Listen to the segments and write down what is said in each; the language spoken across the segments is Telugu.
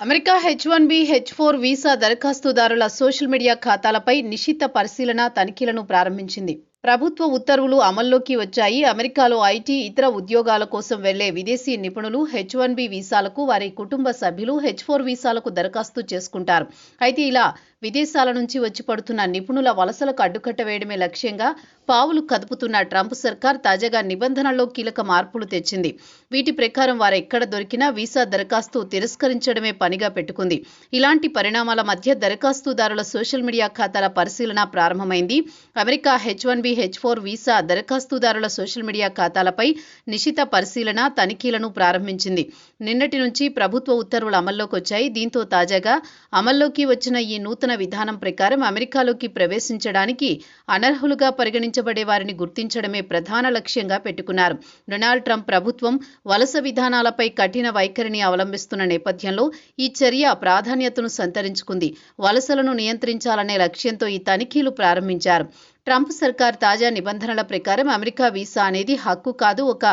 అమెరికా H1B, H4 వీసా దరఖాస్తుదారుల సోషల్ మీడియా ఖాతాలపై నిశిత పరిశీలన తనిఖీలను ప్రారంభించింది. ప్రభుత్వ ఉత్తర్వులు అమల్లోకి వచ్చాయి. అమెరికాలో ఐటీ, ఇతర ఉద్యోగాల కోసం వెళ్లే విదేశీ నిపుణులు H1B వీసాలకు, వారి కుటుంబ సభ్యులు H4 వీసాలకు దరఖాస్తు చేసుకుంటారు. అయితే ఇలా విదేశాల నుంచి వచ్చి పడుతున్న నిపుణుల వలసలకు అడ్డుకట్ట వేయడమే లక్ష్యంగా పావులు కదుపుతున్న ట్రంప్ సర్కార్ తాజాగా నిబంధనల్లో కీలక మార్పులు తెచ్చింది. వీటి ప్రకారం వారెక్కడ దొరికినా వీసా దరఖాస్తు తిరస్కరించడమే పనిగా పెట్టుకుంది. ఇలాంటి పరిణామాల మధ్య దరఖాస్తుదారుల సోషల్ మీడియా ఖాతాల పరిశీలన ప్రారంభమైంది. అమెరికా H1B, H4 వీసా దరఖాస్తుదారుల సోషల్ మీడియా ఖాతాలపై నిశిత పరిశీలన, తనిఖీలను ప్రారంభించింది. నిన్నటి నుంచి ప్రభుత్వ ఉత్తర్వులు అమల్లోకి వచ్చాయి. దీంతో తాజాగా అమల్లోకి వచ్చిన ఈ నూతన విధానం ప్రకారం అమెరికాలోకి ప్రవేశించడానికి అనర్హులుగా పరిగణించబడే వారిని గుర్తించడమే ప్రధాన లక్ష్యంగా పెట్టుకున్నారు. డొనాల్డ్ ట్రంప్ ప్రభుత్వం వలస విధానాలపై కఠిన వైఖరిని అవలంబిస్తున్న నేపథ్యంలో ఈ చర్య ప్రాధాన్యతను సంతరించుకుంది. వలసలను నియంత్రించాలనే లక్ష్యంతో ఈ తనిఖీలు ప్రారంభించారు. ట్రంప్ సర్కార్ తాజా నిబంధనల ప్రకారం అమెరికా వీసా అనేది హక్కు కాదు, ఒక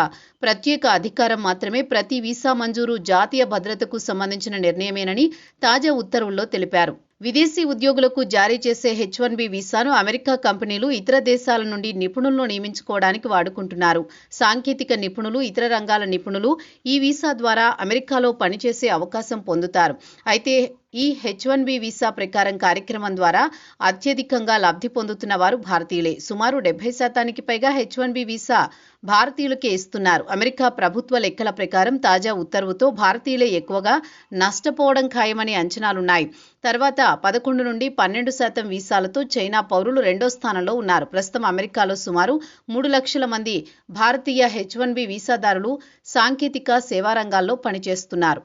ప్రత్యేక అధికారం మాత్రమే. ప్రతి వీసా మంజూరు జాతీయ భద్రతకు సంబంధించిన నిర్ణయమేనని తాజా ఉత్తర్వుల్లో తెలిపారు. విదేశీ ఉద్యోగులకు జారీ చేసే H1B వీసాను అమెరికా కంపెనీలు ఇతర దేశాల నుండి నిపుణులను నియమించుకోవడానికి వాడుకుంటున్నారు. సాంకేతిక నిపుణులు, ఇతర రంగాల నిపుణులు ఈ వీసా ద్వారా అమెరికాలో పనిచేసే అవకాశం పొందుతారు. అయితే ఈ H1B వీసా ప్రకారం కార్యక్రమం ద్వారా అత్యధికంగా లబ్ధి పొందుతున్న వారు భారతీయులే. సుమారు 70% పైగా H1B వీసా భారతీయులకే ఇస్తున్నారు. అమెరికా ప్రభుత్వ లెక్కల ప్రకారం తాజా ఉత్తర్వుతో భారతీయులే ఎక్కువగా నష్టపోవడం ఖాయమని అంచనాలున్నాయి. తర్వాత 11 నుండి 12% వీసాలతో చైనా పౌరులు రెండో స్థానంలో ఉన్నారు. ప్రస్తుతం అమెరికాలో సుమారు 3 లక్షల మంది భారతీయ H1B వీసాదారులు సాంకేతిక, సేవా రంగాల్లో పనిచేస్తున్నారు.